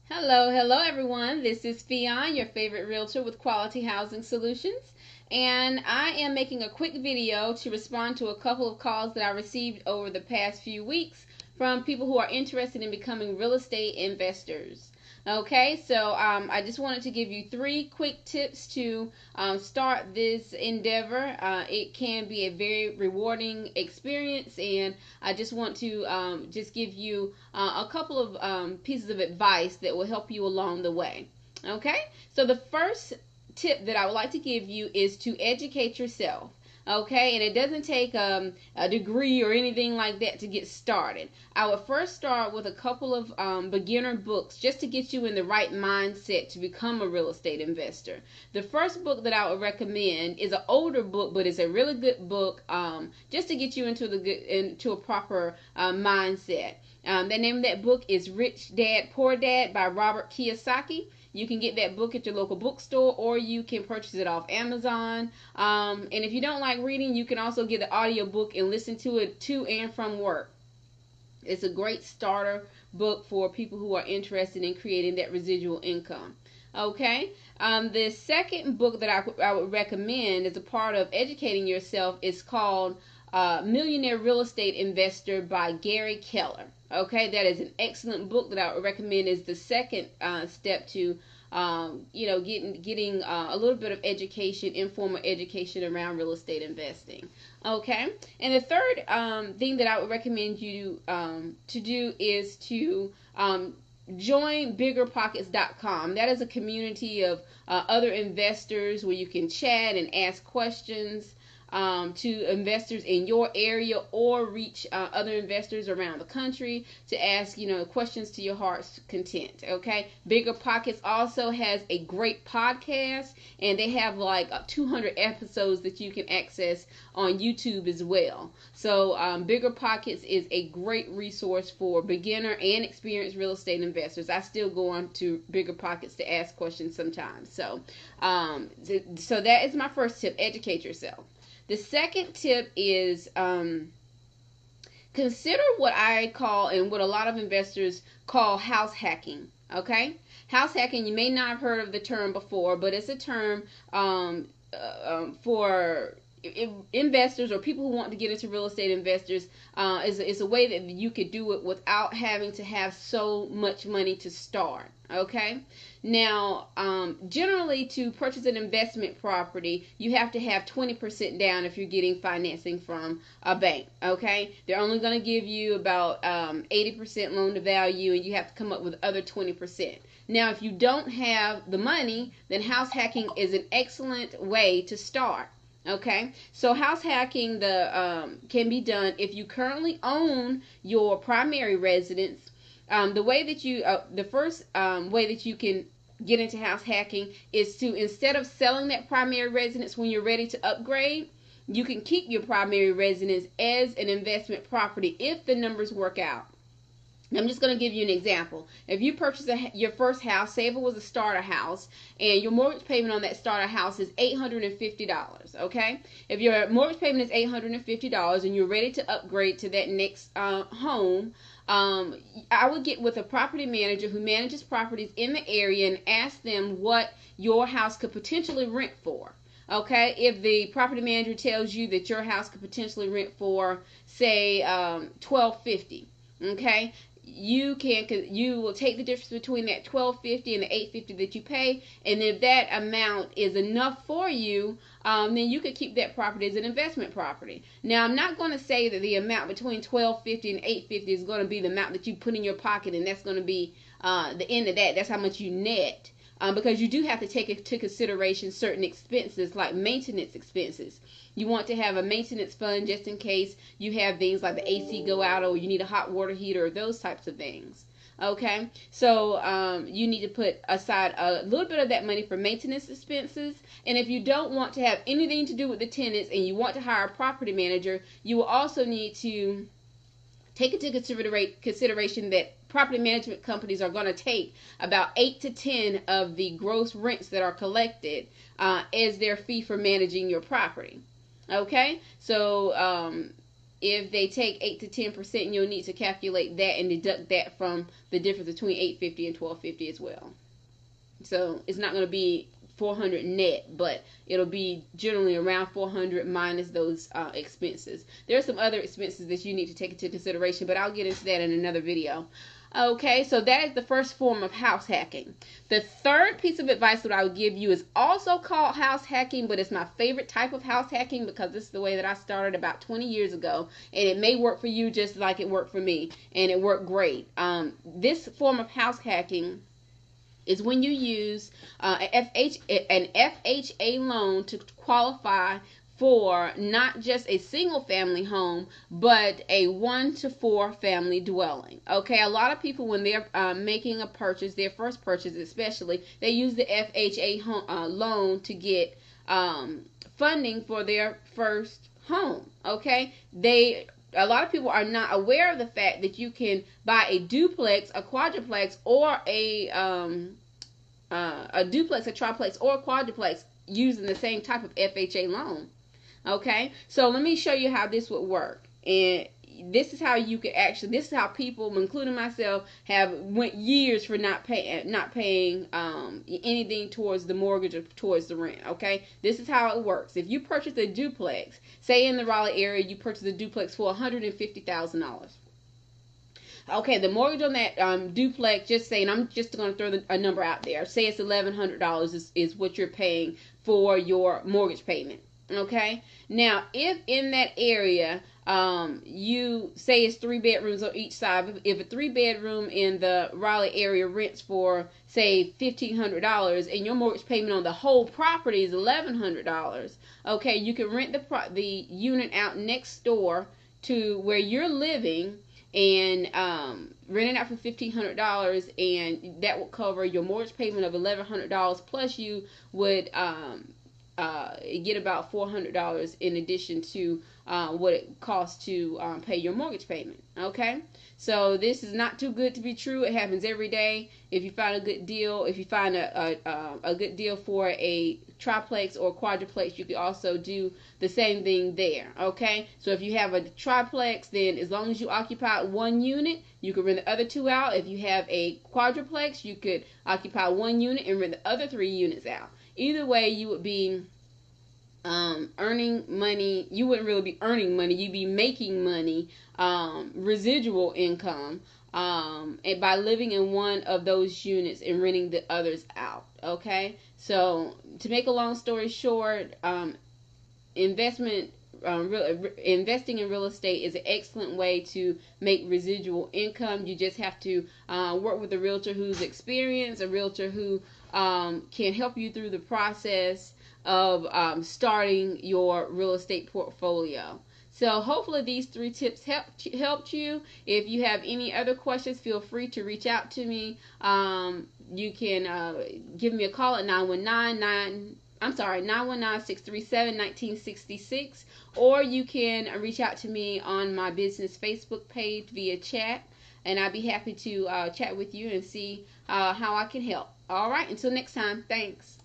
Hello everyone. This is Phionne, your favorite realtor with Quality Housing Solutions. And I am making a quick video to respond to a couple of calls that I received over the past few weeks from people who are interested in becoming real estate investors. Okay, so I just wanted to give you three quick tips to start this endeavor. It can be a very rewarding experience, and I just want to just give you a couple of pieces of advice that will help you along the way. Okay, so the first tip that I would like to give you is to educate yourself. Okay, and it doesn't take a degree or anything like that to get started. I would first start with a couple of beginner books just to get you in the right mindset to become a real estate investor. The first book that I would recommend is an older book, but it's a really good book just to get you into a proper mindset. The name of that book is Rich Dad Poor Dad by Robert Kiyosaki. You can get that book at your local bookstore, or you can purchase it off Amazon. And if you don't like reading, you can also get the audio book and listen to it to and from work. It's a great starter book for people who are interested in creating that residual income. Okay. The second book that I would recommend as a part of educating yourself is called Millionaire Real Estate Investor by Gary Keller. Okay, that is an excellent book that I would recommend as the second step to getting a little bit of education, informal education around real estate investing. Okay, and the third thing that I would recommend you to do is to join biggerpockets.com. That is a community of other investors where you can chat and ask questions to investors in your area, or reach other investors around the country to ask, questions to your heart's content. Okay. Bigger Pockets also has a great podcast, and they have like 200 episodes that you can access on YouTube as well. So Bigger Pockets is a great resource for beginner and experienced real estate investors. I still go on to Bigger Pockets to ask questions sometimes. So that is my first tip: educate yourself. The second tip is consider what I call, and what a lot of investors call, house hacking. Okay? House hacking, you may not have heard of the term before, but it's a term for investors or people who want to get into real estate investors. Is a way that you could do it without having to have so much money to start. Okay, now generally to purchase an investment property, you have to have 20% down if you're getting financing from a bank. Okay, they're only going to give you about 80% loan to value, and you have to come up with other 20%. Now, if you don't have the money, then house hacking is an excellent way to start. Okay, so house hacking can be done if you currently own your primary residence. The first way that you can get into house hacking is to, instead of selling that primary residence when you're ready to upgrade, you can keep your primary residence as an investment property if the numbers work out. I'm just going to give you an example. If you purchase your first house, say if it was a starter house, and your mortgage payment on that starter house is $850, okay? If your mortgage payment is $850 and you're ready to upgrade to that next home, I would get with a property manager who manages properties in the area and ask them what your house could potentially rent for. Okay, if the property manager tells you that your house could potentially rent for, say, $1250, okay, you will take the difference between that $1250 and the $850 that you pay, and if that amount is enough for you, then you could keep that property as an investment property. Now, I'm not going to say that the amount between $1250 and $850 is going to be the amount that you put in your pocket, and that's going to be the end of that. That's how much you net. Because you do have to take into consideration certain expenses like maintenance expenses. You want to have a maintenance fund just in case you have things like the AC go out, or you need a hot water heater, or those types of things. Okay, so you need to put aside a little bit of that money for maintenance expenses. And if you don't want to have anything to do with the tenants and you want to hire a property manager, you will also need to take into consideration that property management companies are going to take about 8 to 10 of the gross rents that are collected as their fee for managing your property. Okay, so if they take 8 to 10%, you'll need to calculate that and deduct that from the difference between $850 and $1250 as well. So it's not going to be $400 net, but it'll be generally around $400 minus those expenses. There are some other expenses that you need to take into consideration, but I'll get into that in another video. Okay, so that is the first form of house hacking. The third piece of advice that I would give you is also called house hacking, but it's my favorite type of house hacking because this is the way that I started about 20 years ago, and it may work for you just like it worked for me, and it worked great. This form of house hacking is when you use an FHA loan to qualify for not just a single family home, but a 1 to 4 family dwelling. Okay, a lot of people, when they're making a purchase, their first purchase especially, they use the FHA loan to get funding for their first home. Okay, a lot of people are not aware of the fact that you can buy a duplex, a quadruplex, or a duplex, a triplex, or a quadruplex using the same type of FHA loan. Okay, so let me show you how this would work. And this is how you could actually, this is how people, including myself, have went years for not paying anything towards the mortgage or towards the rent. Okay, this is how it works. If you purchase a duplex, say in the Raleigh area, you purchase a duplex for $150,000. Okay, the mortgage on that duplex, just saying, I'm just going to throw a number out there. Say it's $1,100 is what you're paying for your mortgage payment. Okay, now if in that area you say it's 3 bedrooms on each side, if a 3-bedroom in the Raleigh area rents for say $1,500 and your mortgage payment on the whole property is $1,100, okay, you can rent the unit out next door to where you're living and rent it out for $1,500, and that will cover your mortgage payment of $1,100, plus you would get about $400 in addition to what it costs to pay your mortgage payment. Okay, so this is not too good to be true. It happens every day. If you find a good deal, if you find a good deal for a triplex or quadruplex, you can also do the same thing there. Okay, so if you have a triplex, then as long as you occupy 1 unit, you can rent the other 2 out. If you have a quadruplex, you could occupy 1 unit and rent the other 3 units out. Either way, you would be earning money. You wouldn't really be earning money. You'd be making money, residual income, and by living in one of those units and renting the others out. Okay, so to make a long story short, investing in real estate is an excellent way to make residual income. You just have to work with a realtor who's experienced, a realtor who can help you through the process of starting your real estate portfolio. So hopefully these 3 tips helped you. If you have any other questions, feel free to reach out to me. You can give me a call at 919-637-1966, or you can reach out to me on my business Facebook page via chat, and I'd be happy to chat with you and see how I can help. All right, until next time, thanks.